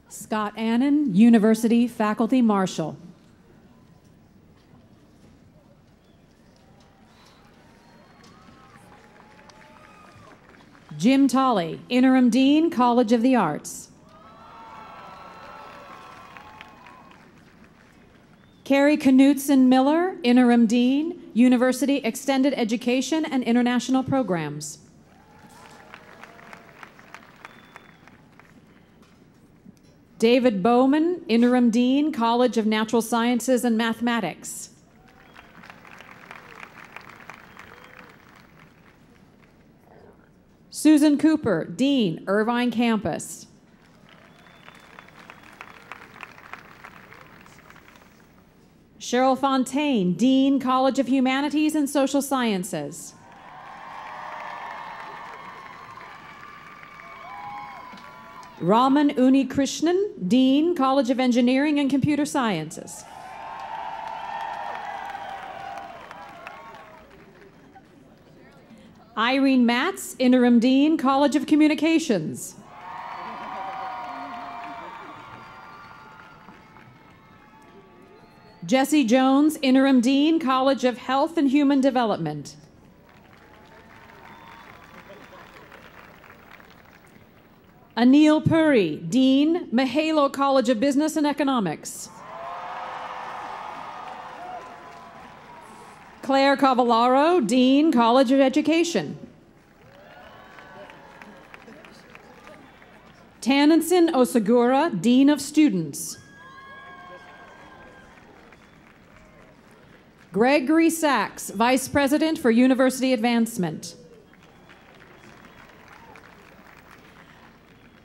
Scott Annin, University Faculty Marshal. Jim Tolley, Interim Dean, College of the Arts. Carrie Knutson Miller, Interim Dean, University Extended Education and International Programs. David Bowman, Interim Dean, College of Natural Sciences and Mathematics. Susan Cooper, Dean, Irvine Campus. Cheryl Fontaine, Dean, College of Humanities and Social Sciences. Raman Unikrishnan, Dean, College of Engineering and Computer Sciences. Irene Matz, Interim Dean, College of Communications. Jesse Jones, Interim Dean, College of Health and Human Development. Anil Puri, Dean, Mahalo College of Business and Economics. Claire Cavallaro, Dean, College of Education. Tanansin Osagura, Dean of Students. Gregory Sachs, Vice President for University Advancement.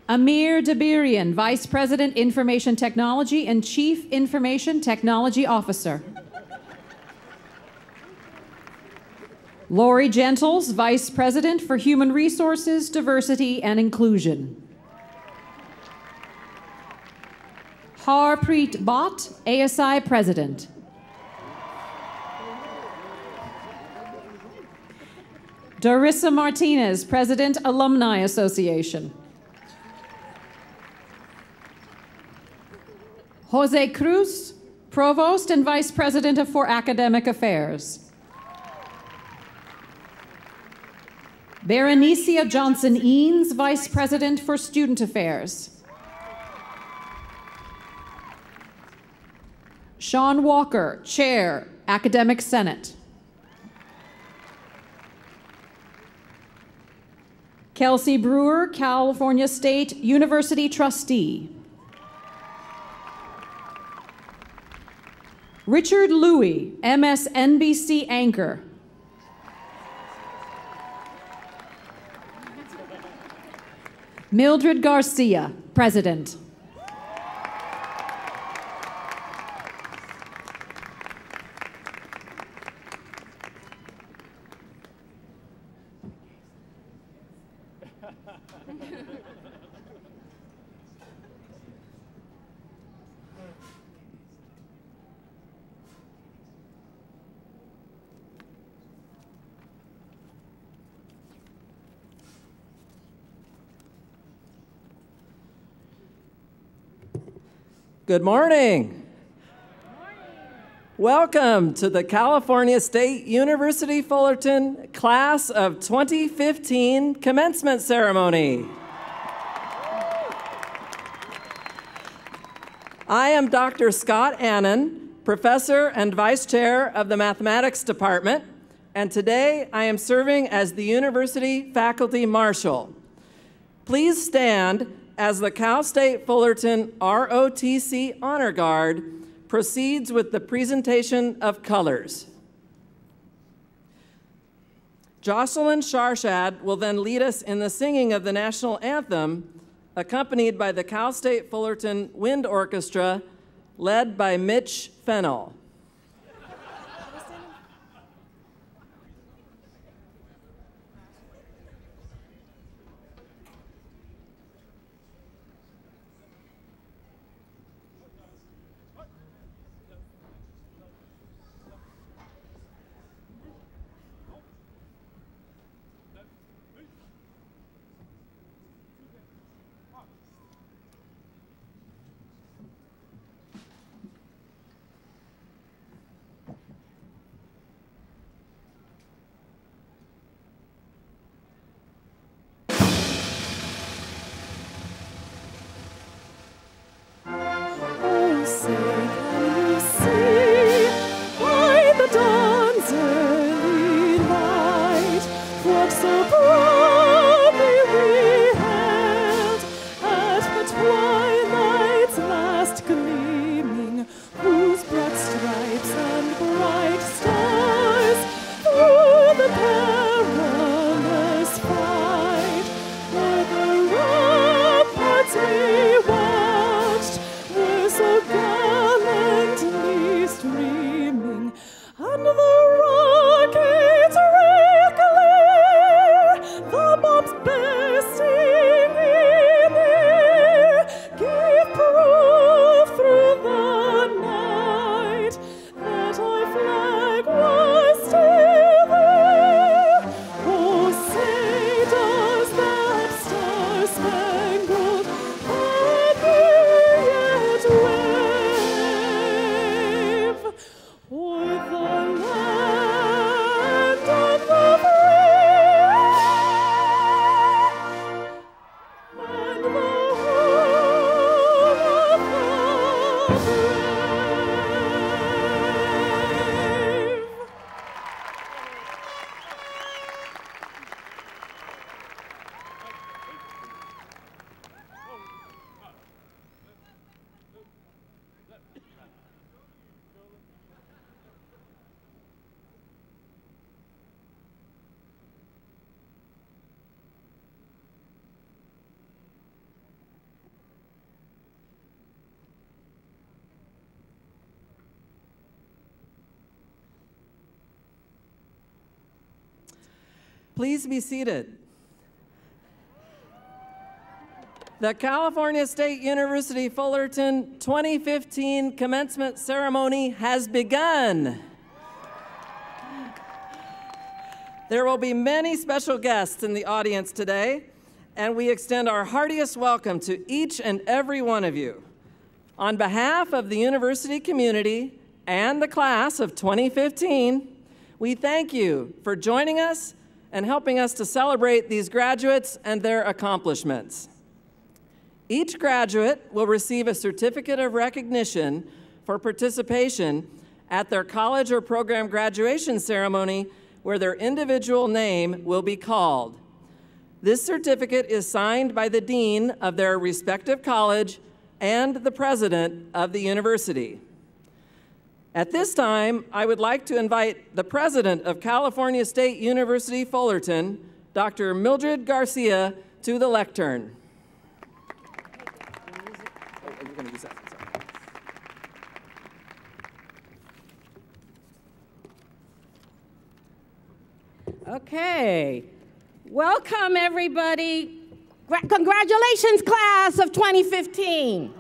Amir Dabirian, Vice President, Information Technology and Chief Information Technology Officer. Lori Gentles, Vice President for Human Resources, Diversity and Inclusion. Harpreet Bhatt, ASI President. DORISSA Martinez, President, Alumni Association. Jose Cruz, Provost and Vice President for Academic Affairs. BERENECEA Johnson-Eanes, Vice President for Student Affairs. Sean Walker, Chair, Academic Senate. KELSEY Brewer, California State University Trustee. Richard Louie, MSNBC Anchor. Mildred García, President. Good morning. Welcome to the California State University Fullerton Class of 2015 Commencement Ceremony. I am Dr. Scott Annin, Professor and Vice Chair of the Mathematics Department, and today I am serving as the University Faculty Marshal. Please stand as the Cal State Fullerton ROTC Honor Guard proceeds with the presentation of colors. JOSLYN SARSHAD will then lead us in the singing of the national anthem, accompanied by the Cal State Fullerton Wind Orchestra, led by Mitch Fennell. Please be seated. The California State University Fullerton 2015 commencement ceremony has begun. There will be many special guests in the audience today, and we extend our heartiest welcome to each and every one of you. On behalf of the university community and the class of 2015, we thank you for joining us and helping us to celebrate these graduates and their accomplishments. Each graduate will receive a certificate of recognition for participation at their college or program graduation ceremony where their individual name will be called. This certificate is signed by the dean of their respective college and the president of the university. At this time, I would like to invite the president of California State University Fullerton, Dr. Mildred García, to the lectern. Okay, welcome everybody. Congratulations, class of 2015.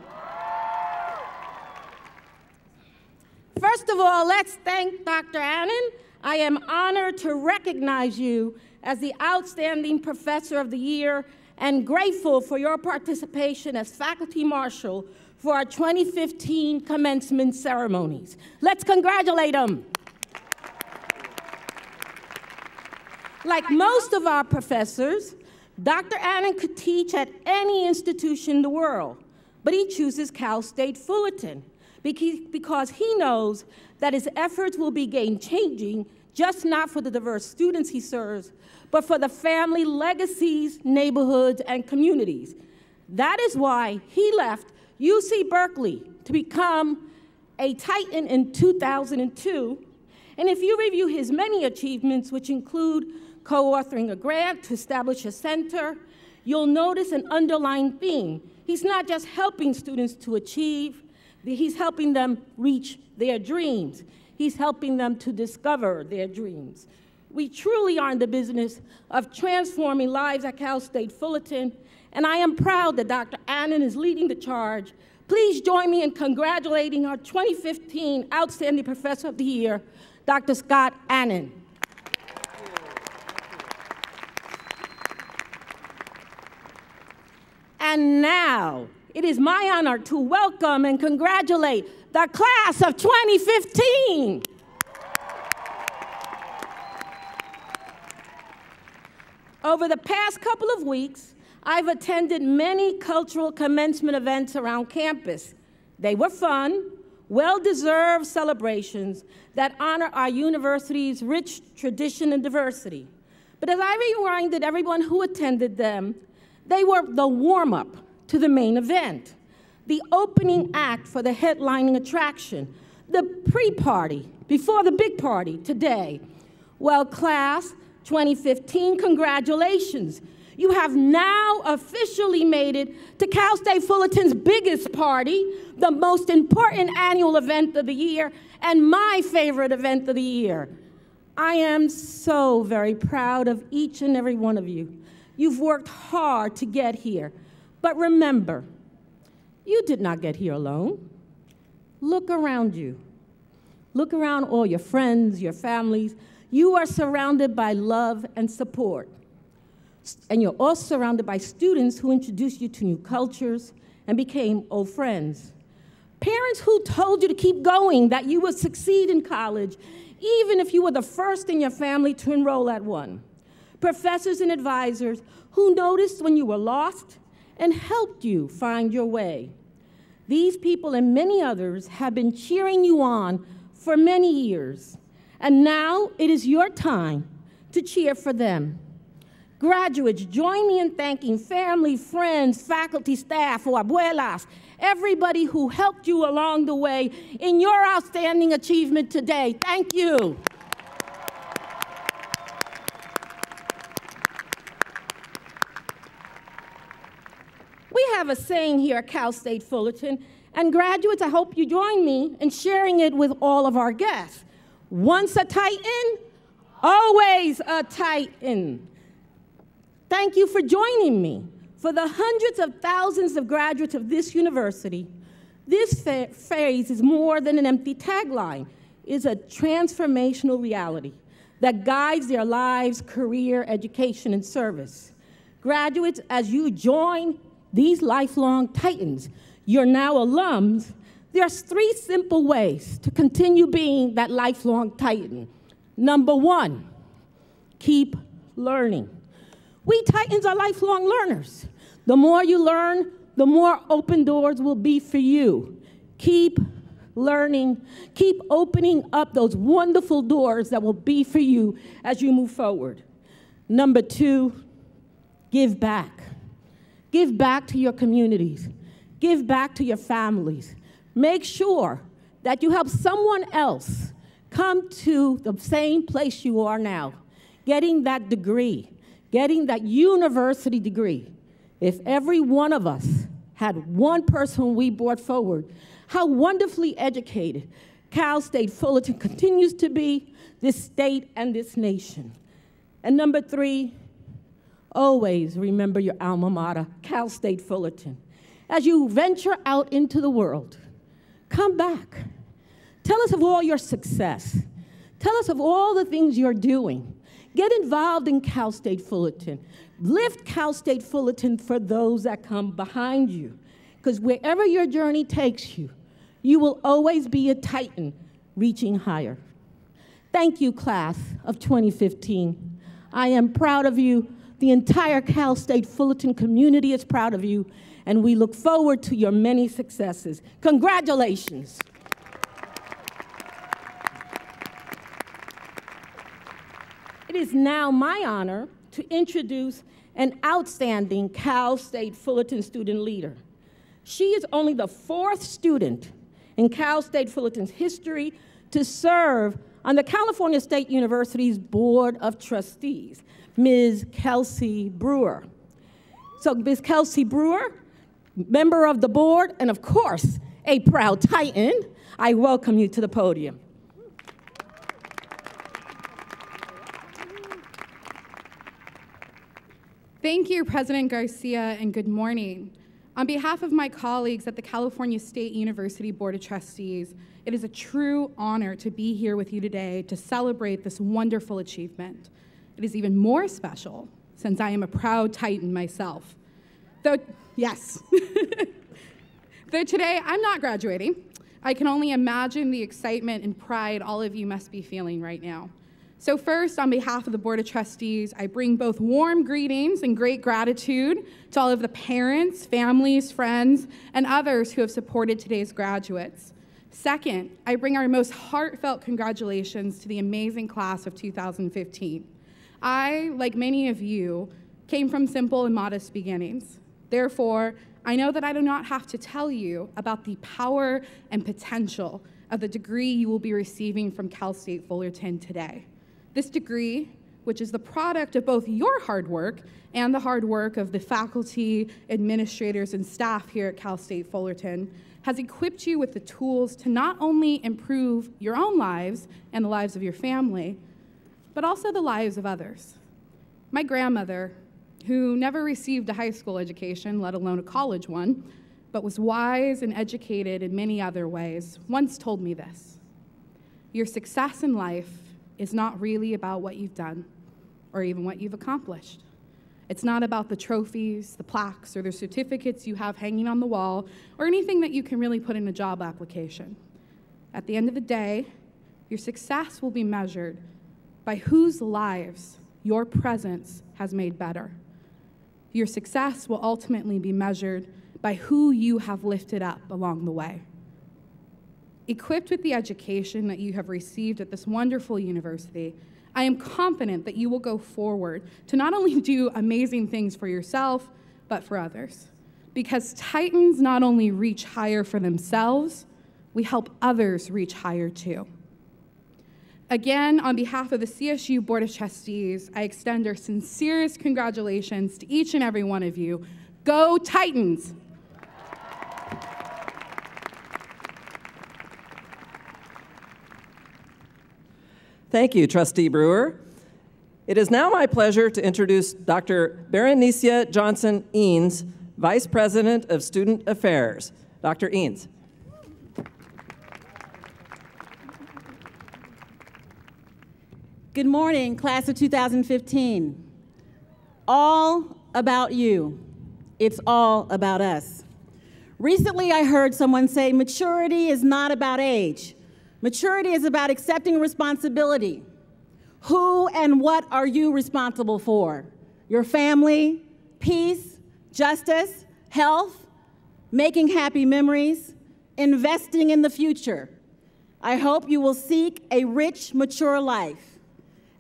First of all, let's thank Dr. Annin. I am honored to recognize you as the Outstanding Professor of the Year and grateful for your participation as Faculty Marshal for our 2015 commencement ceremonies. Let's congratulate them. Like most of our professors, Dr. Annin could teach at any institution in the world, but he chooses Cal State Fullerton because he knows that his efforts will be game-changing, just not for the diverse students he serves, but for the family legacies, neighborhoods, and communities. That is why he left UC Berkeley to become a Titan in 2002. And if you review his many achievements, which include co-authoring a grant to establish a center, you'll notice an underlying theme. He's not just helping students to achieve, he's helping them reach their dreams. He's helping them to discover their dreams. We truly are in the business of transforming lives at Cal State Fullerton, and I am proud that Dr. Annin is leading the charge. Please join me in congratulating our 2015 Outstanding Professor of the Year, Dr. Scott Annin. And now, it is my honor to welcome and congratulate the class of 2015. Over the past couple of weeks, I've attended many cultural commencement events around campus. They were fun, well-deserved celebrations that honor our university's rich tradition and diversity. But as I reminded everyone who attended them, they were the warm-up to the main event, the opening act for the headlining attraction, the pre-party before the big party today. Well, class 2015, congratulations. You have now officially made it to Cal State Fullerton's biggest party, the most important annual event of the year, and my favorite event of the year. I am so very proud of each and every one of you. You've worked hard to get here. But remember, you did not get here alone. Look around you. Look around all your friends, your families. You are surrounded by love and support. And you're also surrounded by students who introduced you to new cultures and became old friends. Parents who told you to keep going, that you would succeed in college, even if you were the first in your family to enroll at one. Professors and advisors who noticed when you were lost and helped you find your way. These people and many others have been cheering you on for many years, and now it is your time to cheer for them. Graduates, join me in thanking family, friends, faculty, staff, or abuelas, everybody who helped you along the way in your outstanding achievement today. Thank you. We have a saying here at Cal State Fullerton, and graduates, I hope you join me in sharing it with all of our guests. Once a Titan, Always a Titan. Thank you for joining me. For the hundreds of thousands of graduates of this university, this phrase is more than an empty tagline. It's a transformational reality that guides their lives, career, education, and service. Graduates, as you join these lifelong Titans, you're now alums, there's 3 simple ways to continue being that lifelong Titan. Number 1, keep learning. We Titans are lifelong learners. The more you learn, the more open doors will be for you. Keep learning, keep opening up those wonderful doors that will be for you as you move forward. Number 2, give back. Give back to your communities. Give back to your families. Make sure that you help someone else come to the same place you are now, getting that degree, getting that university degree. If every one of us had one person we brought forward, how wonderfully educated Cal State Fullerton continues to be, this state and this nation. And number 3, always remember your alma mater, Cal State Fullerton. As you venture out into the world, come back. Tell us of all your success. Tell us of all the things you're doing. Get involved in Cal State Fullerton. Lift Cal State Fullerton for those that come behind you. Because wherever your journey takes you, you will always be a Titan reaching higher. Thank you, class of 2015. I am proud of you. The entire Cal State Fullerton community is proud of you, and we look forward to your many successes. Congratulations. It is now my honor to introduce an outstanding Cal State Fullerton student leader. She is only the 4th student in Cal State Fullerton's history to serve on the California State University's Board of Trustees, Ms. KELSEY BREWER. So Ms. KELSEY BREWER, member of the board, and of course, a proud Titan, I welcome you to the podium. Thank you, President Garcia, and good morning. On behalf of my colleagues at the California State University Board of Trustees, it is a true honor to be here with you today to celebrate this wonderful achievement. It is even more special since I am a proud Titan myself. Though, yes. Though today I'm not graduating, I can only imagine the excitement and pride all of you must be feeling right now. So first, on behalf of the Board of Trustees, I bring both warm greetings and great gratitude to all of the parents, families, friends, and others who have supported today's graduates. Second, I bring our most heartfelt congratulations to the amazing class of 2015. I, like many of you, came from simple and modest beginnings. Therefore, I know that I do not have to tell you about the power and potential of the degree you will be receiving from Cal State Fullerton today. This degree, which is the product of both your hard work and the hard work of the faculty, administrators, and staff here at Cal State Fullerton, has equipped you with the tools to not only improve your own lives and the lives of your family, but also the lives of others. My grandmother, who never received a high school education, let alone a college one, but was wise and educated in many other ways, once told me this: your success in life is not really about what you've done or even what you've accomplished. It's not about the trophies, the plaques, or the certificates you have hanging on the wall, or anything that you can really put in a job application. At the end of the day, your success will be measured by whose lives your presence has made better. Your success will ultimately be measured by who you have lifted up along the way. Equipped with the education that you have received at this wonderful university, I am confident that you will go forward to not only do amazing things for yourself, but for others. Because Titans not only reach higher for themselves, we help others reach higher too. Again, on behalf of the CSU Board of Trustees, I extend our sincerest congratulations to each and every one of you. Go Titans! Thank you, Trustee Brewer. It is now my pleasure to introduce Dr. BERENECEA Johnson EANES, Vice President of Student Affairs. Dr. EANES. Good morning, class of 2015. All about you. It's all about us. Recently, I heard someone say maturity is not about age. Maturity is about accepting responsibility. Who and what are you responsible for? Your family, peace, justice, health, making happy memories, investing in the future. I hope you will seek a rich, mature life,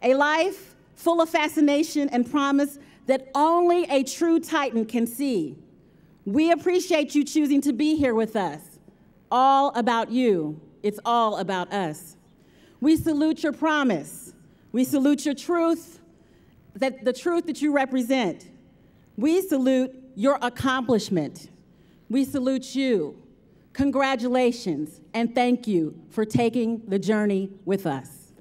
a life full of fascination and promise that only a true Titan can see. We appreciate you choosing to be here with us. All about you. It's all about us. We salute your promise. We salute your truth, the truth that you represent. We salute your accomplishment. We salute you. Congratulations, and thank you for taking the journey with us.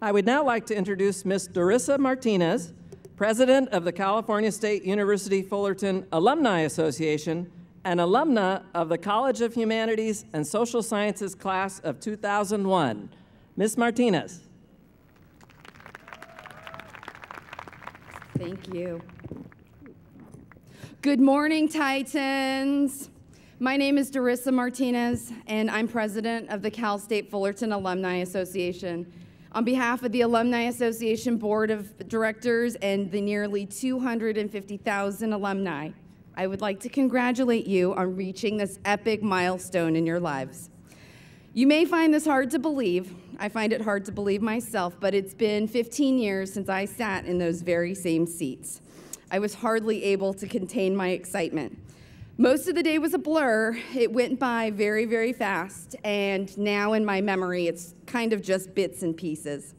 I would now like to introduce Ms. DORISSA Martinez, President of the California State University Fullerton Alumni Association and alumna of the College of Humanities and Social Sciences class of 2001. Ms. Martinez. Thank you. Good morning, Titans. My name is DORISSA Martinez, and I'm president of the Cal State Fullerton Alumni Association. On behalf of the Alumni Association Board of Directors and the nearly 250,000 alumni, I would like to congratulate you on reaching this epic milestone in your lives. You may find this hard to believe. I find it hard to believe myself, but it's been 15 years since I sat in those very same seats. I was hardly able to contain my excitement. Most of the day was a blur. It went by very, very fast, and now in my memory, it's kind of just bits and pieces.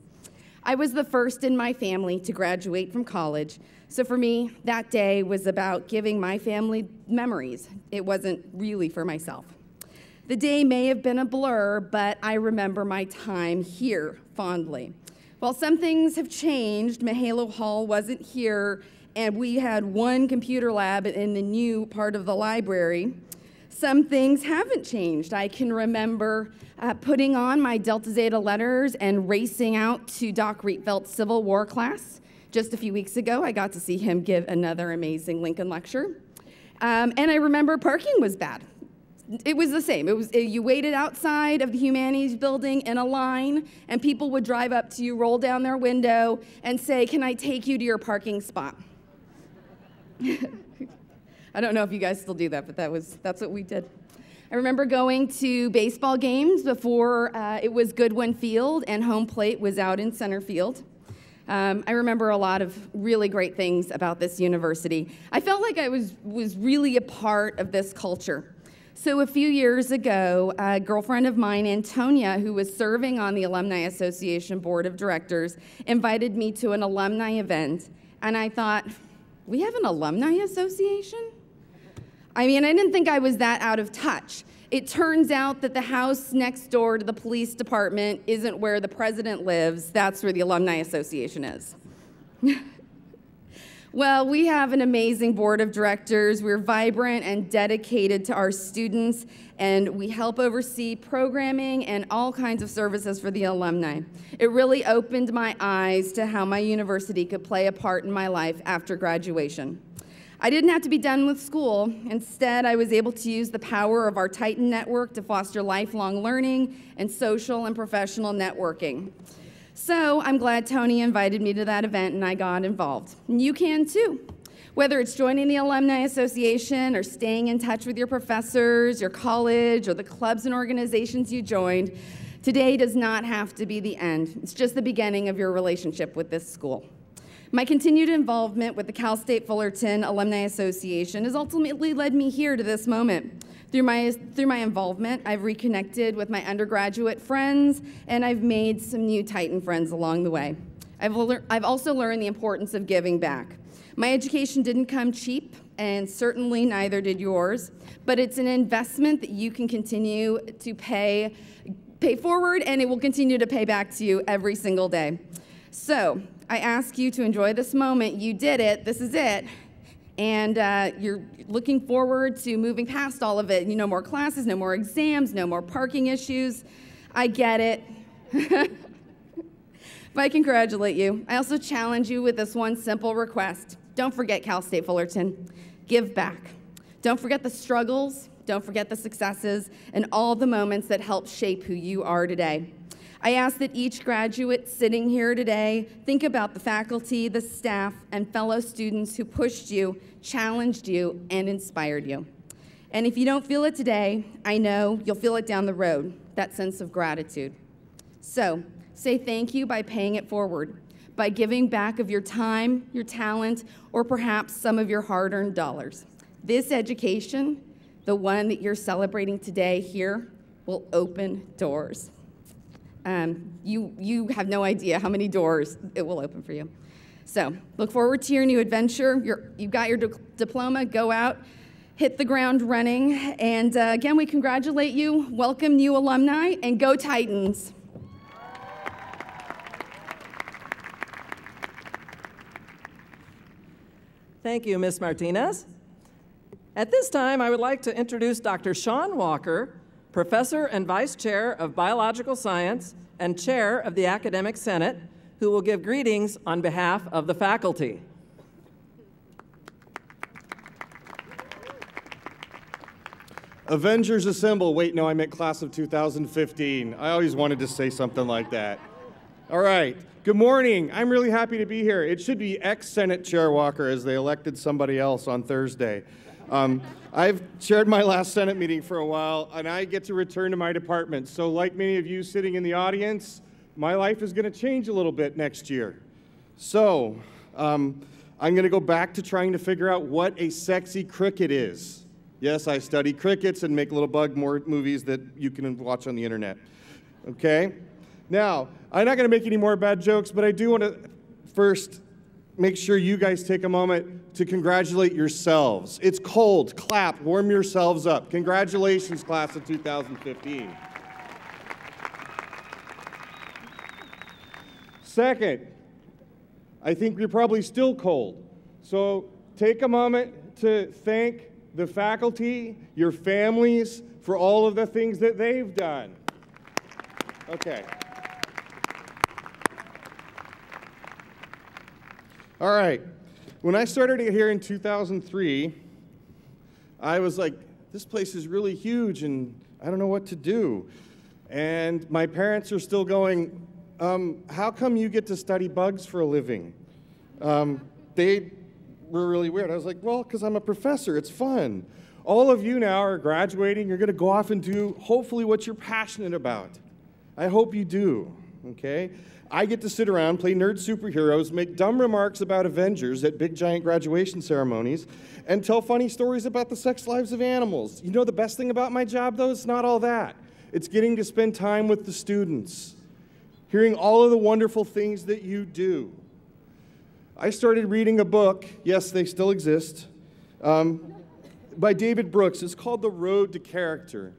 I was the first in my family to graduate from college, so for me, that day was about giving my family memories. It wasn't really for myself. The day may have been a blur, but I remember my time here fondly. While some things have changed, Mahalo Hall wasn't here, and we had one computer lab in the new part of the library. Some things haven't changed. I can remember putting on my Delta Zeta letters and racing out to Doc Rietveldt's Civil War class. Just a few weeks ago, I got to see him give another amazing Lincoln lecture. And I remember parking was bad. It was the same. You waited outside of the Humanities building in a line, and people would drive up to you, roll down their window, and say, "Can I take you to your parking spot?" I don't know if you guys still do that, but that's what we did. I remember going to baseball games before it was Goodwin Field and home plate was out in center field. I remember a lot of really great things about this university. I felt like I was really a part of this culture. So a few years ago, a girlfriend of mine, Antonia, who was serving on the Alumni Association Board of Directors, invited me to an alumni event, and I thought, we have an alumni association? I mean, I didn't think I was that out of touch. It turns out that the house next door to the police department isn't where the president lives. That's where the Alumni Association is. Well, we have an amazing board of directors. We're vibrant and dedicated to our students, and we help oversee programming and all kinds of services for the alumni. It really opened my eyes to how my university could play a part in my life after graduation. I didn't have to be done with school. Instead, I was able to use the power of our Titan network to foster lifelong learning and social and professional networking. So I'm glad Tony invited me to that event and I got involved. And you can too. Whether it's joining the Alumni Association or staying in touch with your professors, your college, or the clubs and organizations you joined, today does not have to be the end. It's just the beginning of your relationship with this school. My continued involvement with the Cal State Fullerton Alumni Association has ultimately led me here to this moment. Through my involvement, I've reconnected with my undergraduate friends, and I've made some new Titan friends along the way. I've also learned the importance of giving back. My education didn't come cheap, and certainly neither did yours, but it's an investment that you can continue to pay forward, and it will continue to pay back to you every single day. So I ask you to enjoy this moment. You did it. This is it. And you're looking forward to moving past all of it. No more classes, no more exams, no more parking issues. I get it. But I congratulate you. I also challenge you with this one simple request. Don't forget Cal State Fullerton. Give back. Don't forget the struggles. Don't forget the successes and all the moments that help shape who you are today. I ask that each graduate sitting here today think about the faculty, the staff, and fellow students who pushed you, challenged you, and inspired you. And if you don't feel it today, I know you'll feel it down the road, that sense of gratitude. So say thank you by paying it forward, by giving back of your time, your talent, or perhaps some of your hard-earned dollars. This education, the one that you're celebrating today here, will open doors. You have no idea how many doors it will open for you. So look forward to your new adventure. You got your diploma, go out, hit the ground running. And again, we congratulate you, welcome new alumni, and go Titans. Thank you, Ms. Martinez. At this time, I would like to introduce Dr. Sean Walker, Professor and Vice Chair of Biological Science and Chair of the Academic Senate, who will give greetings on behalf of the faculty. Avengers Assemble. Wait, no, I meant class of 2015. I always wanted to say something like that. All right. Good morning. I'm really happy to be here. It should be ex-Senate Chair Walker, as they elected somebody else on Thursday. I've chaired my last Senate meeting for a while, and I get to return to my department. So like many of you sitting in the audience, my life is going to change a little bit next year. So I'm going to go back to trying to figure out what a sexy cricket is. Yes, I study crickets and make little bug movies that you can watch on the internet. Okay? Now, I'm not going to make any more bad jokes, but I do want to first make sure you guys take a moment to congratulate yourselves. It's cold. Clap. Warm yourselves up. Congratulations, class of 2015. Second, I think you're probably still cold. So take a moment to thank the faculty, your families, for all of the things that they've done. Okay. All right. When I started here in 2003, I was like, this place is really huge and I don't know what to do. And my parents are still going, how come you get to study bugs for a living? They were really weird. I was like, well, because I'm a professor. It's fun. All of you now are graduating. You're going to go off and do hopefully what you're passionate about. I hope you do, okay? I get to sit around, play nerd superheroes, make dumb remarks about Avengers at big giant graduation ceremonies, and tell funny stories about the sex lives of animals. You know the best thing about my job, though? It's not all that. It's getting to spend time with the students, hearing all of the wonderful things that you do. I started reading a book, yes, they still exist, by David Brooks. It's called The Road to Character.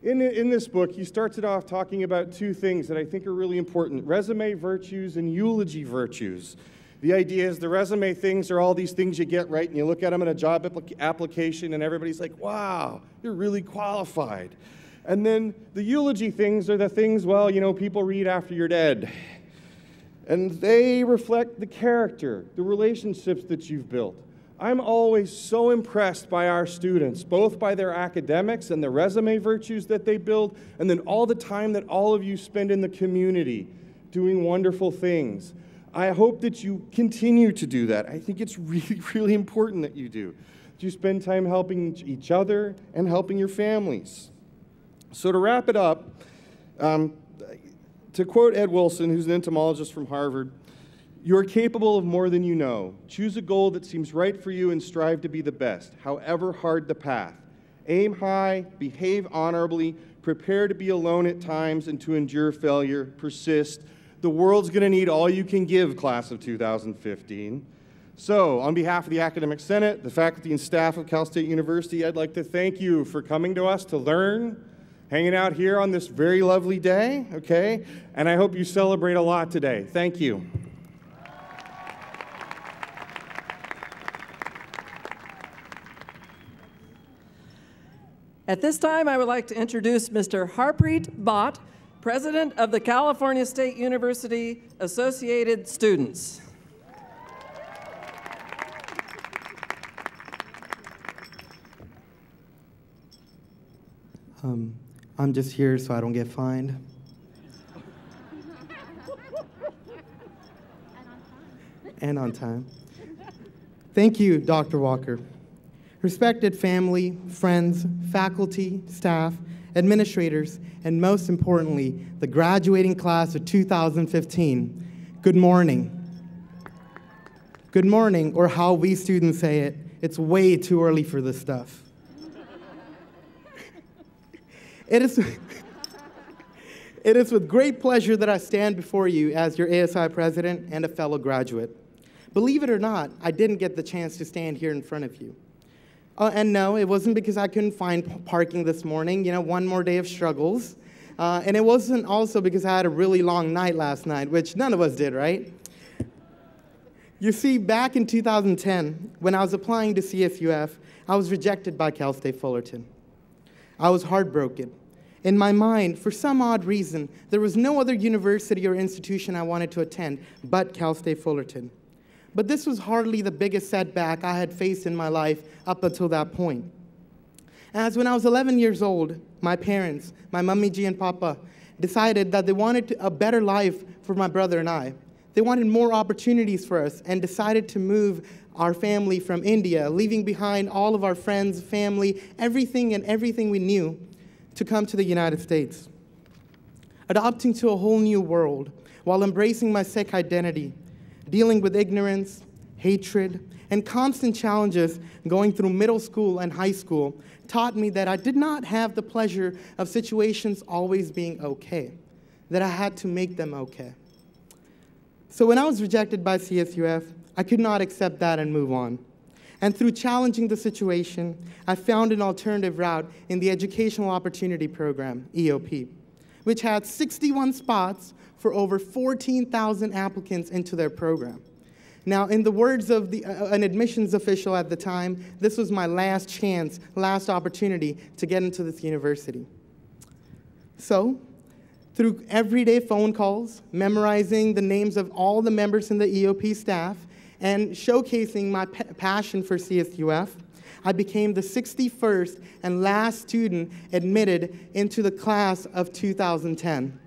In this book, he starts it off talking about two things that I think are really important: resume virtues and eulogy virtues. The idea is the resume things are all these things you get right, and you look at them in a job application, and everybody's like, wow, you're really qualified. And then the eulogy things are the things, well, you know, people read after you're dead. And they reflect the character, the relationships that you've built. I'm always so impressed by our students, both by their academics and the resume virtues that they build, and then all the time that all of you spend in the community doing wonderful things. I hope that you continue to do that. I think it's really, really important that you do. That you spend time helping each other and helping your families. So to wrap it up, to quote Ed Wilson, who's an entomologist from Harvard, "You are capable of more than you know. Choose a goal that seems right for you and strive to be the best, however hard the path. Aim high, behave honorably, prepare to be alone at times and to endure failure, persist. The world's going to need all you can give, class of 2015. So, on behalf of the Academic Senate, the faculty and staff of Cal State University, I'd like to thank you for coming to us to learn, hanging out here on this very lovely day, okay? And I hope you celebrate a lot today. Thank you. At this time, I would like to introduce Mr. Harpreet Bhatt, President of the California State University Associated Students. I'm just here so I don't get fined. And on time. Thank you, Dr. Walker. Respected family, friends, faculty, staff, administrators, and most importantly, the graduating class of 2015, good morning. Good morning, or how we students say it, it's way too early for this stuff. It is with great pleasure that I stand before you as your ASI president and a fellow graduate. Believe it or not, I didn't get the chance to stand here in front of you. And no, it wasn't because I couldn't find parking this morning, you know, one more day of struggles. And it wasn't also because I had a really long night last night, which none of us did, right? You see, back in 2010, when I was applying to CSUF, I was rejected by Cal State Fullerton. I was heartbroken. In my mind, for some odd reason, there was no other university or institution I wanted to attend but Cal State Fullerton. But this was hardly the biggest setback I had faced in my life up until that point. As when I was 11 years old, my parents, my mummy G and papa, decided that they wanted a better life for my brother and I. They wanted more opportunities for us and decided to move our family from India, leaving behind all of our friends, family, everything we knew to come to the United States. Adopting to a whole new world while embracing my Sikh identity, dealing with ignorance, hatred, and constant challenges going through middle school and high school taught me that I did not have the pleasure of situations always being okay, that I had to make them okay. So when I was rejected by CSUF, I could not accept that and move on. And through challenging the situation, I found an alternative route in the Educational Opportunity Program, EOP, which had 61 spots for over 14,000 applicants into their program. Now, in the words of an admissions official at the time, this was my last chance, last opportunity to get into this university. So, through everyday phone calls, memorizing the names of all the members in the EOP staff, and showcasing my passion for CSUF, I became the 61st and last student admitted into the class of 2010.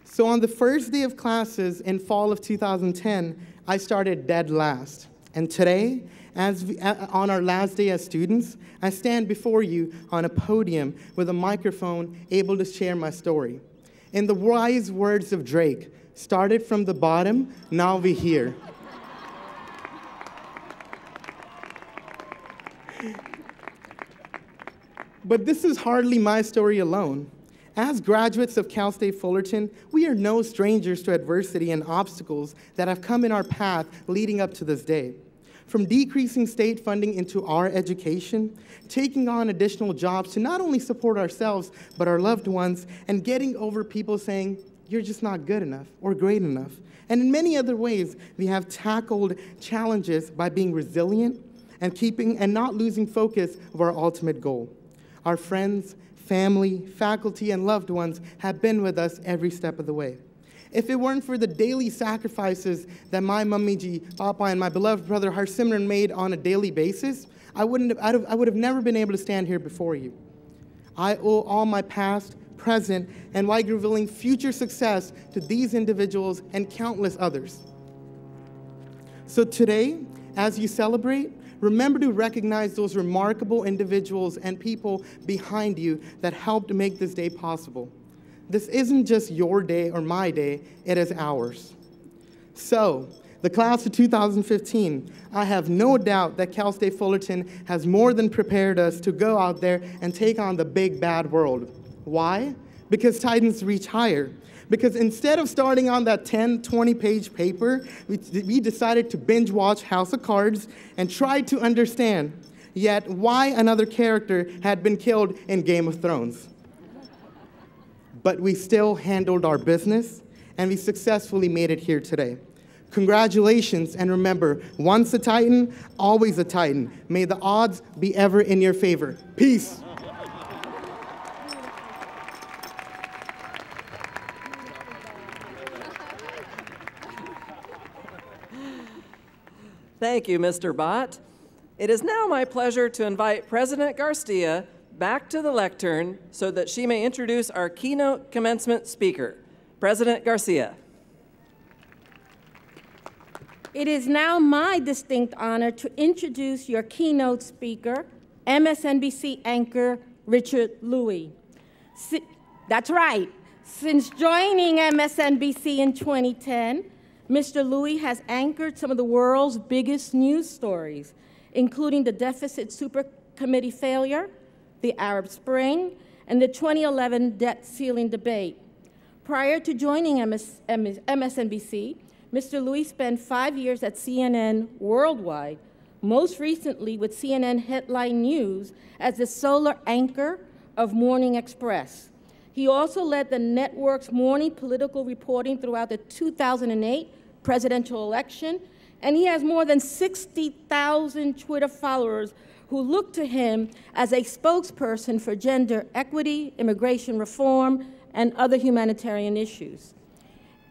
So on the first day of classes in fall of 2010, I started dead last. And today, on our last day as students, I stand before you on a podium with a microphone able to share my story. In the wise words of Drake, started from the bottom, now we're here. But this is hardly my story alone. As graduates of Cal State Fullerton, we are no strangers to adversity and obstacles that have come in our path leading up to this day. From decreasing state funding into our education, taking on additional jobs to not only support ourselves, but our loved ones, and getting over people saying, you're just not good enough or great enough. And in many other ways, we have tackled challenges by being resilient and not losing focus of our ultimate goal. Our friends, family, faculty, and loved ones have been with us every step of the way. If it weren't for the daily sacrifices that my mummy Ji, Papa, and my beloved brother Harsimran made on a daily basis, I would have never been able to stand here before you. I owe all my past, present, and why revealing future success to these individuals and countless others. So today, as you celebrate, remember to recognize those remarkable individuals and people behind you that helped make this day possible. This isn't just your day or my day, it is ours. So, the class of 2015, I have no doubt that Cal State Fullerton has more than prepared us to go out there and take on the big bad world. Why? Because Titans reach higher. Because instead of starting on that 10, 20-page paper, we decided to binge watch House of Cards and try to understand yet why another character had been killed in Game of Thrones. But we still handled our business, and we successfully made it here today. Congratulations, and remember, once a Titan, always a Titan. May the odds be ever in your favor. Peace. Thank you, Mr. Bott. It is now my pleasure to invite President Garcia back to the lectern so that she may introduce our keynote commencement speaker. President Garcia. It is now my distinct honor to introduce your keynote speaker, MSNBC anchor Richard Louis. That's right. Since joining MSNBC in 2010, Mr. Louis has anchored some of the world's biggest news stories, including the Deficit Supercommittee failure, the Arab Spring, and the 2011 debt ceiling debate. Prior to joining MSNBC, Mr. Louis spent 5 years at CNN worldwide, most recently with CNN Headline News as the sole anchor of Morning Express. He also led the network's morning political reporting throughout the 2008 presidential election, and he has more than 60,000 Twitter followers who look to him as a spokesperson for gender equity, immigration reform, and other humanitarian issues.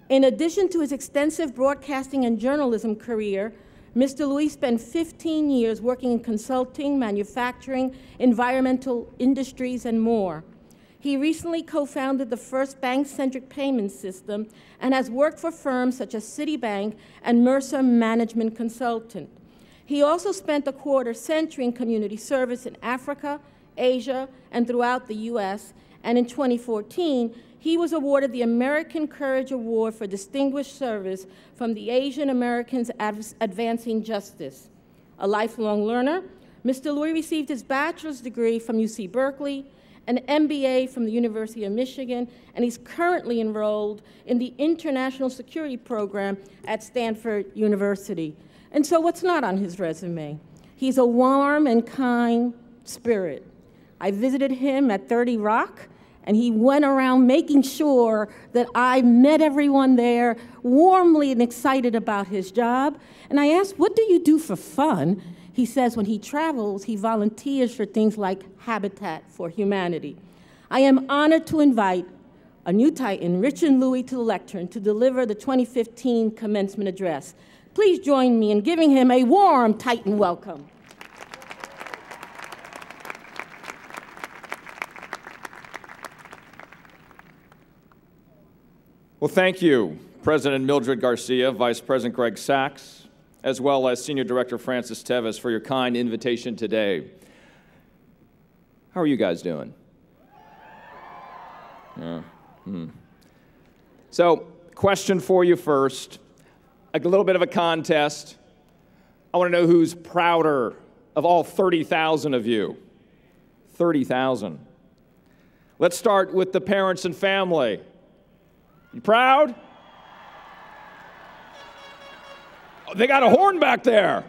In addition to his extensive broadcasting and journalism career, Mr. Louis spent 15 years working in consulting, manufacturing, environmental industries, and more. He recently co-founded the first bank-centric payment system and has worked for firms such as Citibank and Mercer Management Consultant. He also spent a quarter-century in community service in Africa, Asia, and throughout the U.S., and in 2014, he was awarded the American Courage Award for Distinguished Service from the Asian Americans Advancing Justice. A lifelong learner, Mr. Louis received his bachelor's degree from UC Berkeley, an MBA from the University of Michigan, and he's currently enrolled in the International Security Program at Stanford University. And so what's not on his resume? He's a warm and kind spirit. I visited him at 30 Rock, and he went around making sure that I met everyone there, warmly and excited about his job. And I asked, what do you do for fun? He says when he travels, he volunteers for things like Habitat for Humanity. I am honored to invite a new Titan, Richard Louis, to the lectern to deliver the 2015 commencement address. Please join me in giving him a warm Titan welcome. Well, thank you, President Mildred García, Vice President Greg Sachs, as well as Senior Director Francis Tevis for your kind invitation today. How are you guys doing? So, question for you first. A little bit of a contest. I want to know who's prouder of all 30,000 of you. 30,000. Let's start with the parents and family. You proud? Oh, they got a horn back there.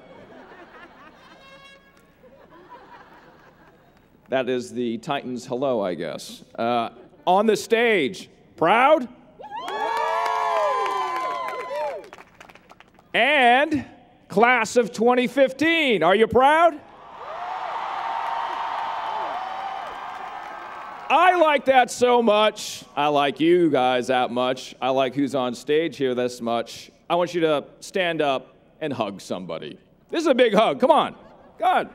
That is the Titans' hello, I guess. On the stage, proud? And class of 2015, are you proud? I like that so much. I like you guys that much. I like who's on stage here this much. I want you to stand up and hug somebody. This is a big hug. Come on. God.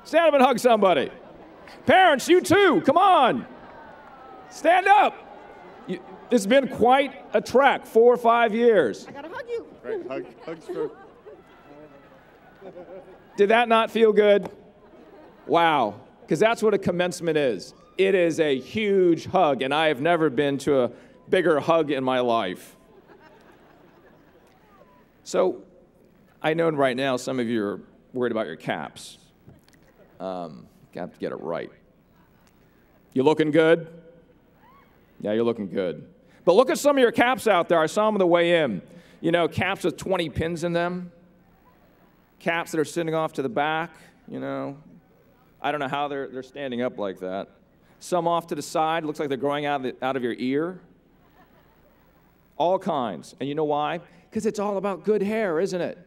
Stand up and hug somebody. Parents, you too. Come on. Stand up. This has been quite a trek, 4 or 5 years. I gotta hug you. Right, hugs for... Did that not feel good? Wow. Because that's what a commencement is. It is a huge hug, and I have never been to a bigger hug in my life. So, I know right now some of you are worried about your caps. You have to get it right. You looking good? Yeah, you're looking good. But look at some of your caps out there. I saw them on the way in. You know, caps with 20 pins in them. Caps that are sitting off to the back, you know. I don't know how they're standing up like that. Some off to the side. Looks like they're growing out of your ear. All kinds. And you know why? Because it's all about good hair, isn't it?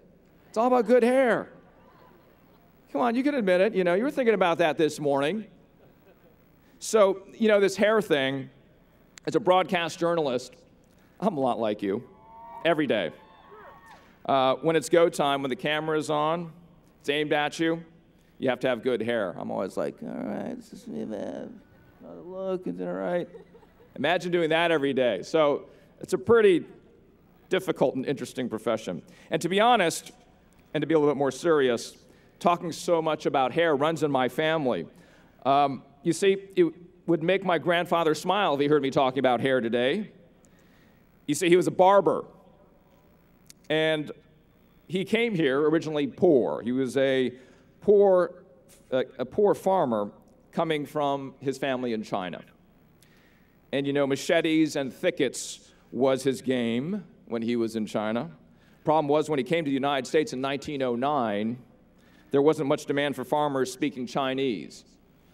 It's all about good hair. Come on, you can admit it. You know, you were thinking about that this morning. So, you know, this hair thing, as a broadcast journalist, I'm a lot like you, every day. When it's go time, when the camera is on, it's aimed at you, you have to have good hair. I'm always like, all right, this is me, man. Look, is it all right? Imagine doing that every day. So it's a pretty difficult and interesting profession. And to be honest, and to be a little bit more serious, talking so much about hair runs in my family. You see, it would make my grandfather smile if he heard me talking about hair today. You see, he was a barber. And he came here originally poor. He was a poor farmer coming from his family in China. And you know, machetes and thickets was his game when he was in China. Problem was, when he came to the United States in 1909, there wasn't much demand for farmers speaking Chinese.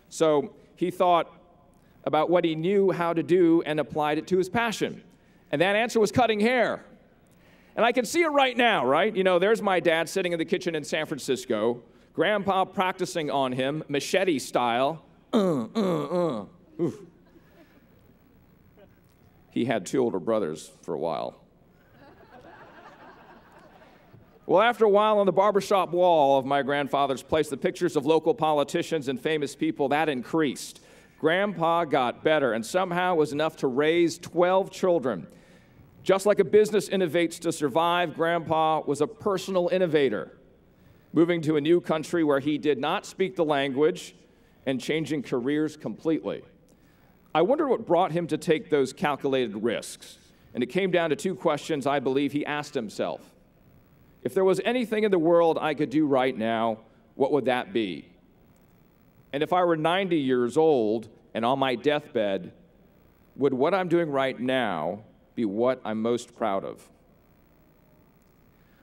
So he thought about what he knew how to do and applied it to his passion. And that answer was cutting hair. And I can see it right now, right? You know, there's my dad sitting in the kitchen in San Francisco, Grandpa practicing on him, machete style. Oof. He had 2 older brothers for a while. Well, after a while, on the barbershop wall of my grandfather's place, the pictures of local politicians and famous people, that increased. Grandpa got better, and somehow it was enough to raise 12 children. Just like a business innovates to survive, Grandpa was a personal innovator, moving to a new country where he did not speak the language and changing careers completely. I wonder what brought him to take those calculated risks. And it came down to 2 questions I believe he asked himself. If there was anything in the world I could do right now, what would that be? And if I were 90 years old and on my deathbed, would what I'm doing right now be what I'm most proud of?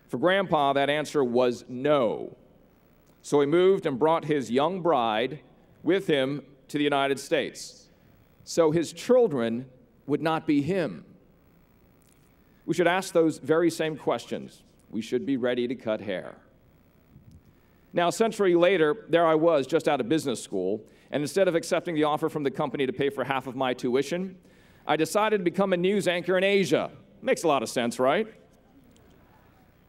For Grandpa, that answer was no. So he moved and brought his young bride with him to the United States. So his children would not be him. We should ask those very same questions. We should be ready to cut hair. Now, a century later, there I was, just out of business school, and instead of accepting the offer from the company to pay for half of my tuition, I decided to become a news anchor in Asia. Makes a lot of sense, right?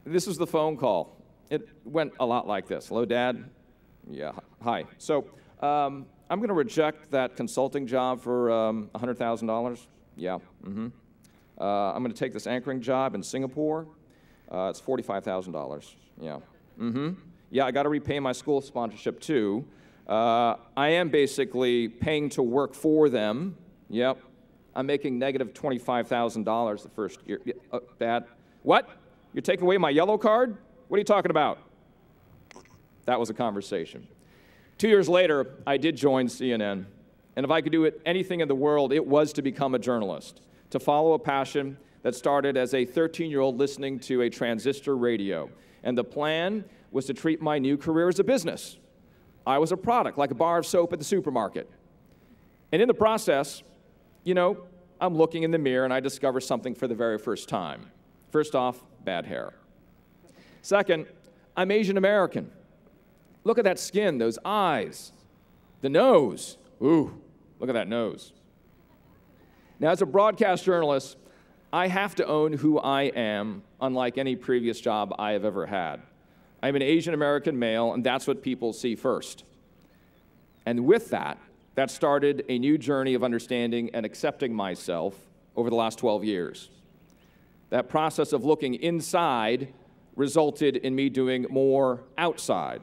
This was the phone call. It went a lot like this. Hello, Dad? Yeah, hi. So, I'm going to reject that consulting job for $100,000. Yeah, I'm going to take this anchoring job in Singapore. It's $45,000. Yeah. Yeah, I got to repay my school sponsorship too. I am basically paying to work for them. Yep. I'm making negative $25,000 the first year. Dad, what? You're taking away my yellow card? What are you talking about? That was a conversation. 2 years later, I did join CNN. And if I could do anything in the world, it was to become a journalist, to follow a passion that started as a 13-year-old listening to a transistor radio. And the plan was to treat my new career as a business. I was a product, like a bar of soap at the supermarket. And in the process, you know, I'm looking in the mirror and I discover something for the very first time. First off, bad hair. Second, I'm Asian American. Look at that skin, those eyes, the nose. Ooh, look at that nose. Now, as a broadcast journalist, I have to own who I am, unlike any previous job I have ever had. I'm an Asian American male, and that's what people see first. And with that, that started a new journey of understanding and accepting myself over the last 12 years. That process of looking inside resulted in me doing more outside,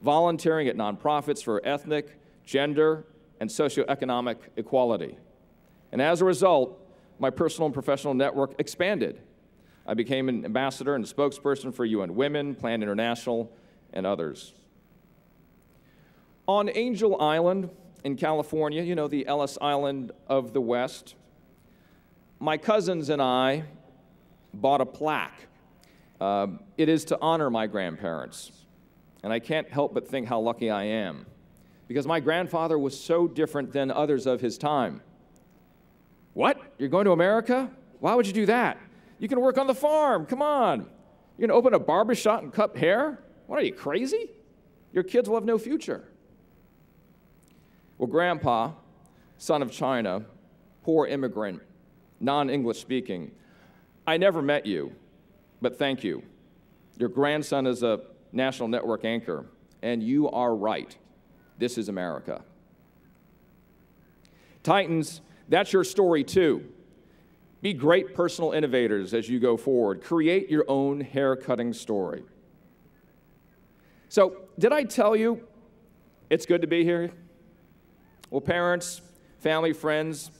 volunteering at nonprofits for ethnic, gender, and socioeconomic equality. And as a result, my personal and professional network expanded. I became an ambassador and spokesperson for UN Women, Plan International, and others. On Angel Island in California, you know, the Ellis Island of the West, my cousins and I bought a plaque. It is to honor my grandparents. And I can't help but think how lucky I am, because my grandfather was so different than others of his time. What? You're going to America? Why would you do that? You can work on the farm. Come on. You're going to open a barbershop and cut hair? What are you, crazy? Your kids will have no future. Well, Grandpa, son of China, poor immigrant, non-English speaking, I never met you, but thank you. Your grandson is a national network anchor, and you are right. This is America. Titans, that's your story too. Be great personal innovators as you go forward. Create your own hair-cutting story. So, did I tell you it's good to be here? Well, parents, family, friends,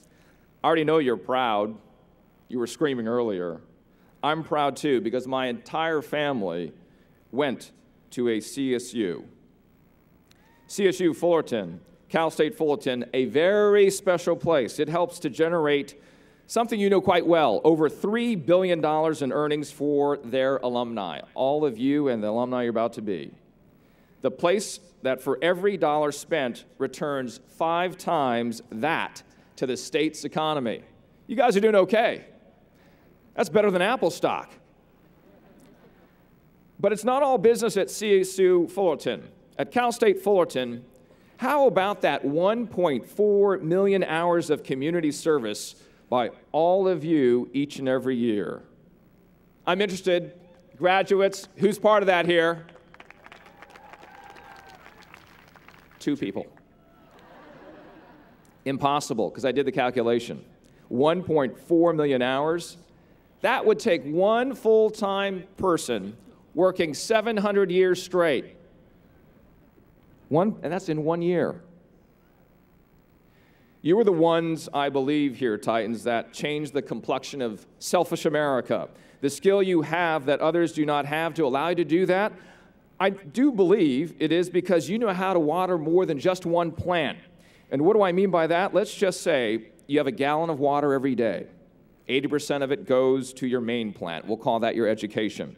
I already know you're proud. You were screaming earlier. I'm proud too, because my entire family went to a CSU. CSU Fullerton, Cal State Fullerton, a very special place. It helps to generate something you know quite well, over $3 billion in earnings for their alumni, all of you and the alumni you're about to be. The place that for every dollar spent returns 5 times that to the state's economy. You guys are doing okay. That's better than Apple stock. But it's not all business at CSU Fullerton. At Cal State Fullerton, how about that 1.4 million hours of community service by all of you each and every year? I'm interested, graduates, who's part of that here? 2 people. Impossible, because I did the calculation. 1.4 million hours. That would take one full-time person working 700 years straight. And that's in 1 year. You were the ones, I believe here, Titans, that changed the complexion of selfish America. The skill you have that others do not have to allow you to do that, I do believe it is because you know how to water more than just one plant. And what do I mean by that? Let's just say you have a gallon of water every day. 80% of it goes to your main plant. We'll call that your education.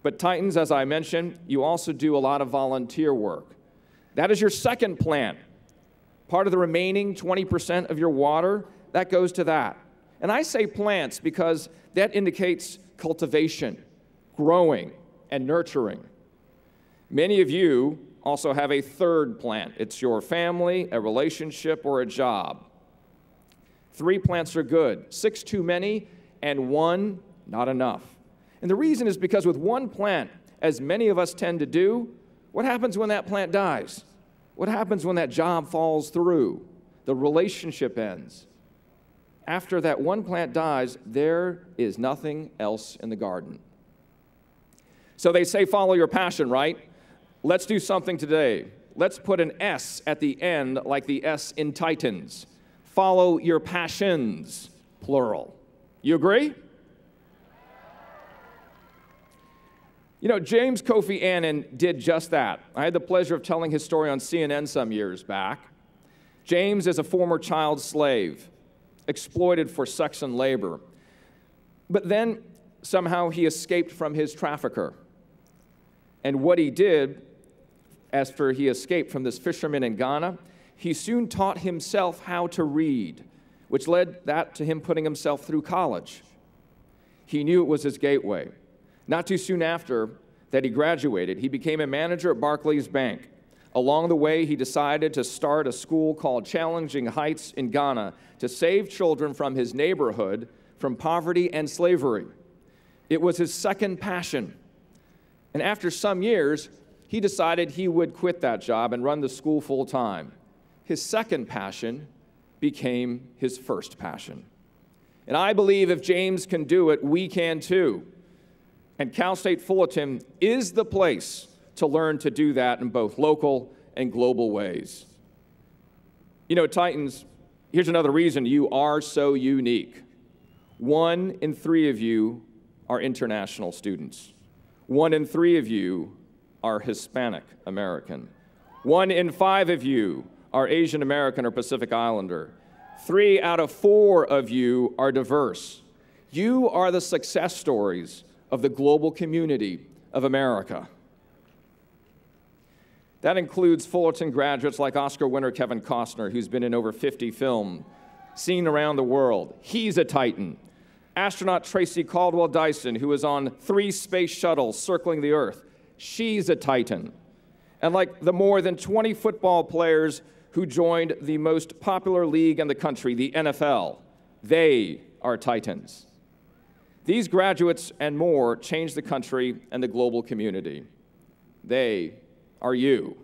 But Titans, as I mentioned, you also do a lot of volunteer work. That is your second plant. Part of the remaining 20% of your water, that goes to that. And I say plants because that indicates cultivation, growing, and nurturing. Many of you also have a third plant. It's your family, a relationship, or a job. 3 plants are good, 6 too many, and 1 not enough. And the reason is because with 1 plant, as many of us tend to do, what happens when that plant dies? What happens when that job falls through? The relationship ends. After that 1 plant dies, there is nothing else in the garden. So they say follow your passion, right? Let's do something today. Let's put an S at the end like the S in Titans. Follow your passions, plural. You agree? You know, James Kofi Annan did just that. I had the pleasure of telling his story on CNN some years back. James is a former child slave, exploited for sex and labor. But then somehow he escaped from his trafficker. And what he did, after he escaped from this fisherman in Ghana, he soon taught himself how to read, which led that to him putting himself through college. He knew it was his gateway. Not too soon after that he graduated, he became a manager at Barclays Bank. Along the way, he decided to start a school called Challenging Heights in Ghana to save children from his neighborhood from poverty and slavery. It was his second passion. And after some years, he decided he would quit that job and run the school full time. His second passion became his first passion. And I believe if James can do it, we can too. And Cal State Fullerton is the place to learn to do that in both local and global ways. You know, Titans, here's another reason you are so unique. 1 in 3 of you are international students. 1 in 3 of you are Hispanic American. 1 in 5 of you are Asian American or Pacific Islander. 3 out of 4 of you are diverse. You are the success stories of the global community of America. That includes Fullerton graduates like Oscar winner Kevin Costner, who's been in over 50 films, seen around the world. He's a Titan. Astronaut Tracy Caldwell Dyson, who is on 3 space shuttles circling the Earth. She's a Titan. And like the more than 20 football players who joined the most popular league in the country, the NFL, they are Titans. These graduates and more change the country and the global community. They are you.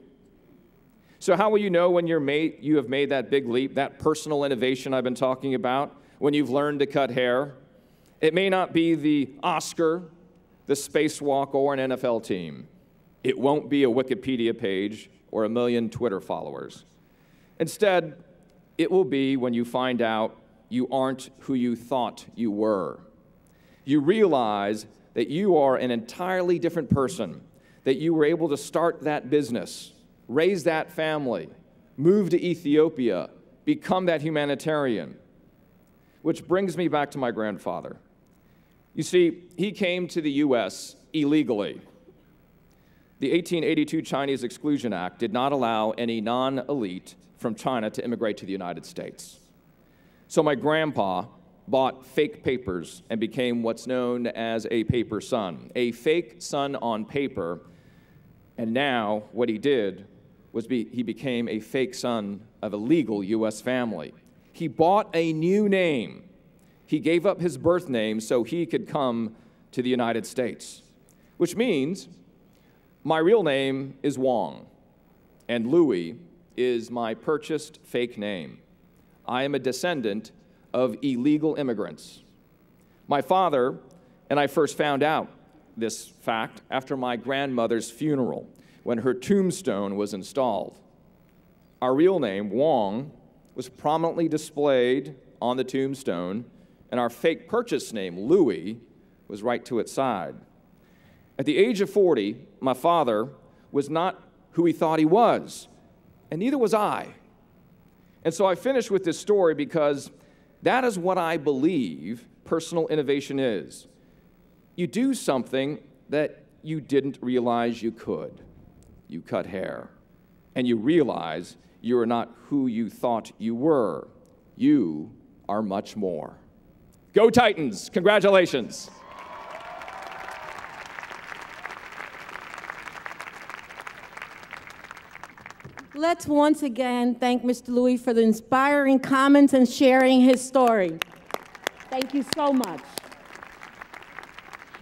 So how will you know when you have made that big leap, that personal innovation I've been talking about, when you've learned to cut hair? It may not be the Oscar, the spacewalk, or an NFL team. It won't be a Wikipedia page or 1 million Twitter followers. Instead, it will be when you find out you aren't who you thought you were. You realize that you are an entirely different person, that you were able to start that business, raise that family, move to Ethiopia, become that humanitarian. Which brings me back to my grandfather. You see, he came to the U.S. illegally. The 1882 Chinese Exclusion Act did not allow any non-elite from China to immigrate to the United States. So my grandpa bought fake papers and became what's known as a paper son, a fake son on paper. And now what he did was he became a fake son of a legal U.S. family. He bought a new name. He gave up his birth name so he could come to the United States, which means my real name is Wong, and Louis is my purchased fake name. I am a descendant of illegal immigrants. My father and I first found out this fact after my grandmother's funeral, when her tombstone was installed. Our real name, Wong, was prominently displayed on the tombstone, and our fake purchase name, Louis, was right to its side. At the age of 40, my father was not who he thought he was, and neither was I. And so I finish with this story because that is what I believe personal innovation is. You do something that you didn't realize you could. You cut hair, and you realize you are not who you thought you were. You are much more. Go Titans! Congratulations. Let's once again thank Mr. Louis for the inspiring comments and sharing his story. Thank you so much.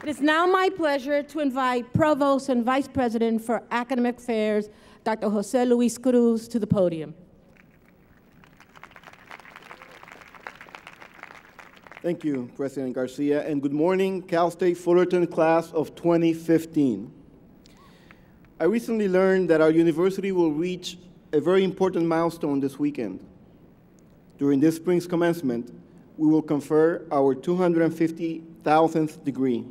It is now my pleasure to invite Provost and Vice President for Academic Affairs, Dr. Jose Luis Cruz, to the podium. Thank you, President Garcia, and good morning, Cal State Fullerton class of 2015. I recently learned that our university will reach a very important milestone this weekend. During this spring's commencement, we will confer our 250,000th degree.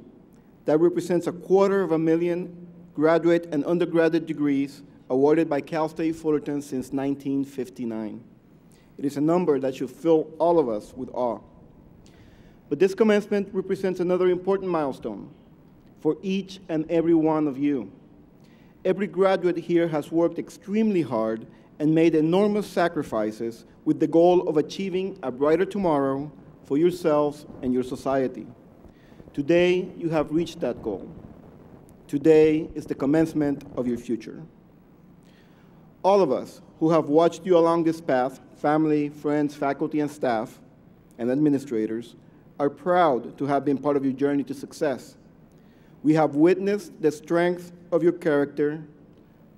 That represents 250,000 graduate and undergraduate degrees awarded by Cal State Fullerton since 1959. It is a number that should fill all of us with awe. But this commencement represents another important milestone for each and every one of you. Every graduate here has worked extremely hard and made enormous sacrifices with the goal of achieving a brighter tomorrow for yourselves and your society. Today, you have reached that goal. Today is the commencement of your future. All of us who have watched you along this path, family, friends, faculty, and staff, and administrators, are proud to have been part of your journey to success. We have witnessed the strength of your character,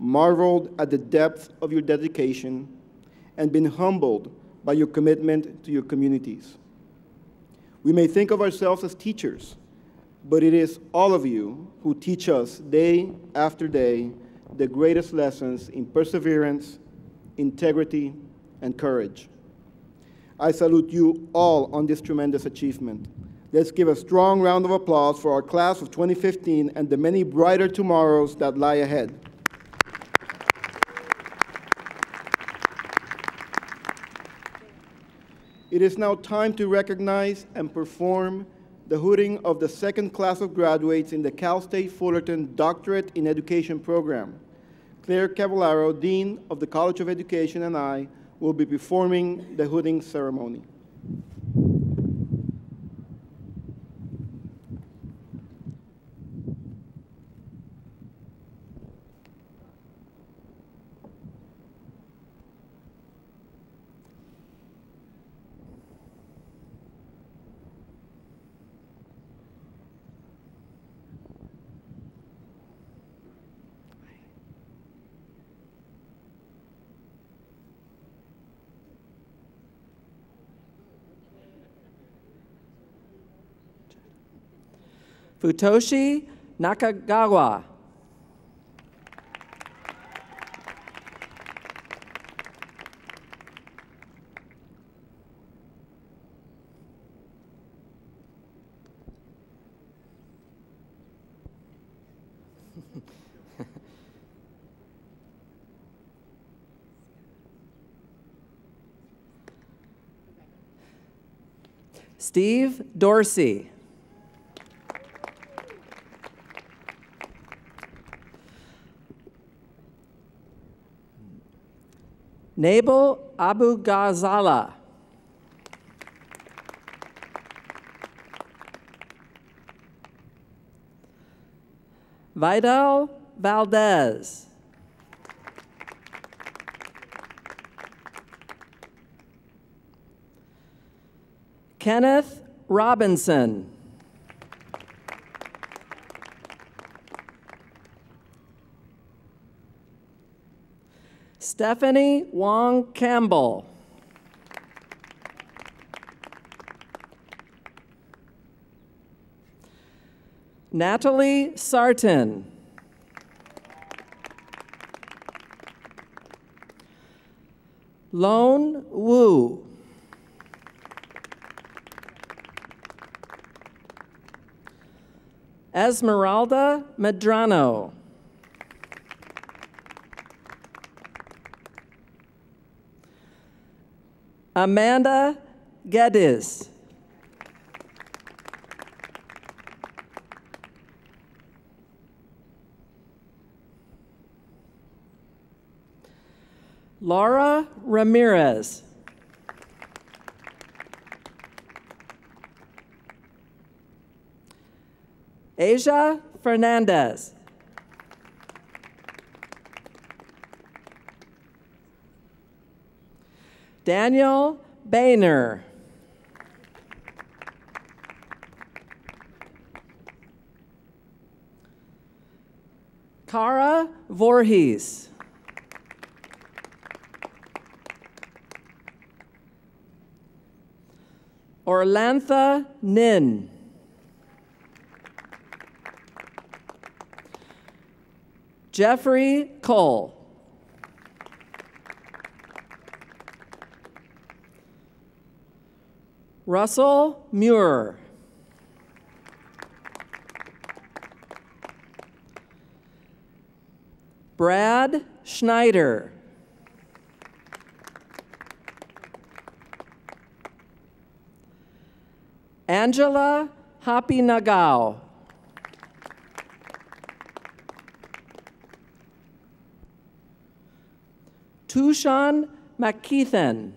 marveled at the depth of your dedication, and been humbled by your commitment to your communities. We may think of ourselves as teachers, but it is all of you who teach us day after day the greatest lessons in perseverance, integrity, and courage. I salute you all on this tremendous achievement. Let's give a strong round of applause for our class of 2015 and the many brighter tomorrows that lie ahead. It is now time to recognize and perform the hooding of the second class of graduates in the Cal State Fullerton Doctorate in Education program. Claire Cavallaro, Dean of the College of Education, and I will be performing the hooding ceremony. Futoshi Nakagawa. Steve Dorsey. Nabil Abu Ghazala. Vidal Valdez. Kenneth Robinson. Stephanie Wong Campbell. Natalie Sarton. Lone Wu. Esmeralda Medrano. Amanda Geddes. Laura Ramirez. Asia Fernandez. Daniel Boehner. Cara Voorhees. Orlantha Nin. Jeffrey Cole. Russell Muir. Brad Schneider. Angela Happy Nagao. Tushan McKeithen.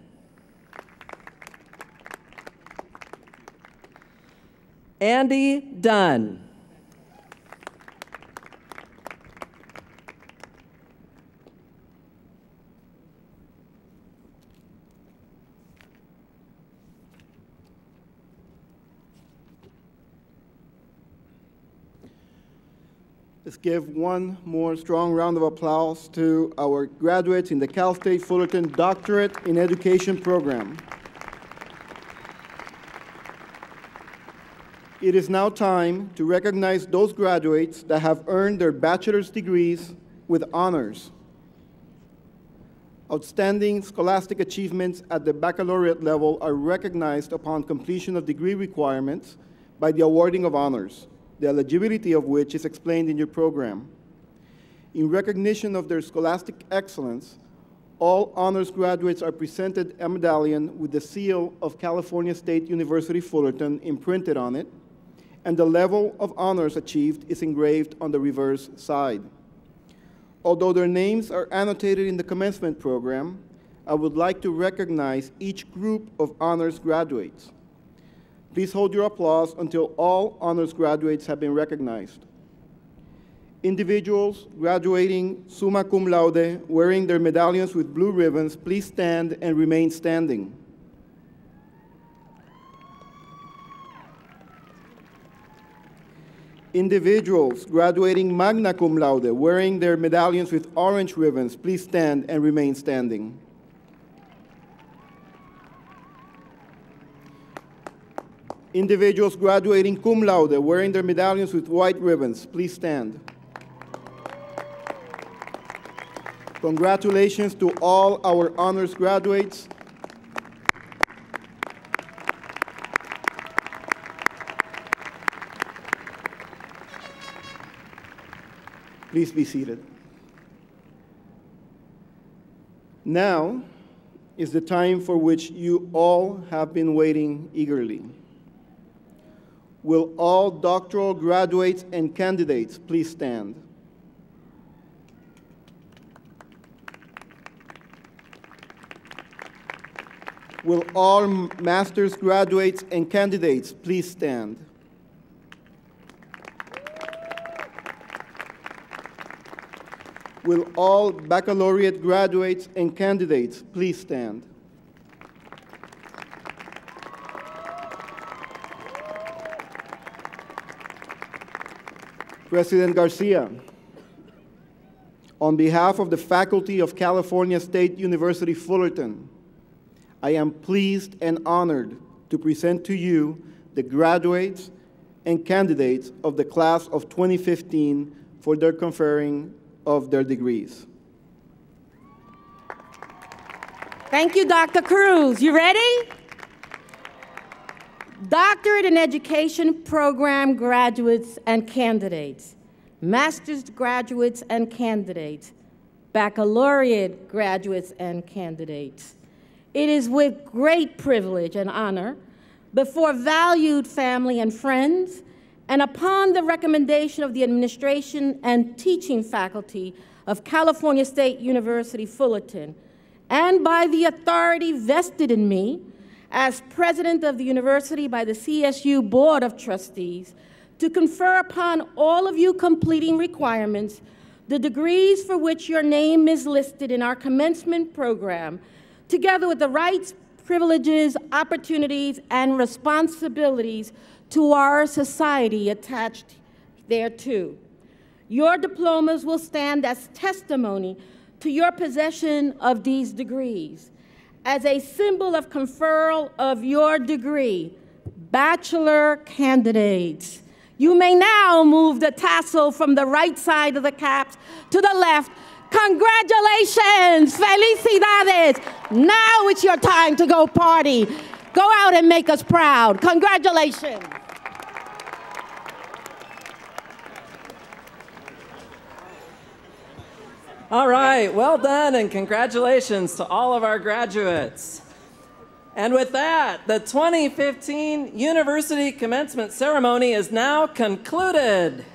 Andy Dunn. Let's give one more strong round of applause to our graduates in the Cal State Fullerton Doctorate in Education program. It is now time to recognize those graduates that have earned their bachelor's degrees with honors. Outstanding scholastic achievements at the baccalaureate level are recognized upon completion of degree requirements by the awarding of honors, the eligibility of which is explained in your program. In recognition of their scholastic excellence, all honors graduates are presented a medallion with the seal of California State University Fullerton imprinted on it, and the level of honors achieved is engraved on the reverse side. Although their names are annotated in the commencement program, I would like to recognize each group of honors graduates. Please hold your applause until all honors graduates have been recognized. Individuals graduating summa cum laude wearing their medallions with blue ribbons, please stand and remain standing. Individuals graduating magna cum laude wearing their medallions with orange ribbons, please stand and remain standing. Individuals graduating cum laude wearing their medallions with white ribbons, please stand. Congratulations to all our honors graduates. Please be seated. Now is the time for which you all have been waiting eagerly. Will all doctoral graduates and candidates please stand? Will all master's graduates and candidates please stand? Will all baccalaureate graduates and candidates please stand? President Garcia, on behalf of the faculty of California State University Fullerton, I am pleased and honored to present to you the graduates and candidates of the class of 2015 for their conferring of their degrees. Thank you, Dr. Cruz. You ready? Doctorate in Education program graduates and candidates, master's graduates and candidates, baccalaureate graduates and candidates. It is with great privilege and honor, before valued family and friends, and upon the recommendation of the administration and teaching faculty of California State University Fullerton, and by the authority vested in me as president of the university by the CSU Board of Trustees, to confer upon all of you completing requirements the degrees for which your name is listed in our commencement program, together with the rights, privileges, opportunities, and responsibilities to our society attached thereto. Your diplomas will stand as testimony to your possession of these degrees. As a symbol of conferral of your degree, bachelor candidates, you may now move the tassel from the right side of the caps to the left. Congratulations, felicidades. Now it's your time to go party. Go out and make us proud. Congratulations. All right, well done, and congratulations to all of our graduates. And with that, the 2015 University Commencement Ceremony is now concluded.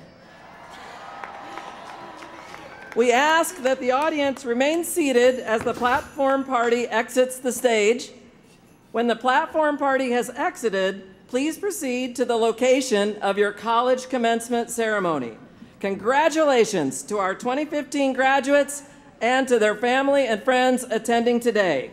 We ask that the audience remain seated as the platform party exits the stage. When the platform party has exited, please proceed to the location of your college commencement ceremony. Congratulations to our 2015 graduates and to their family and friends attending today.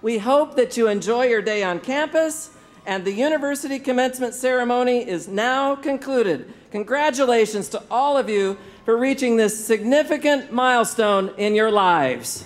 We hope that you enjoy your day on campus, and the university commencement ceremony is now concluded. Congratulations to all of you for reaching this significant milestone in your lives.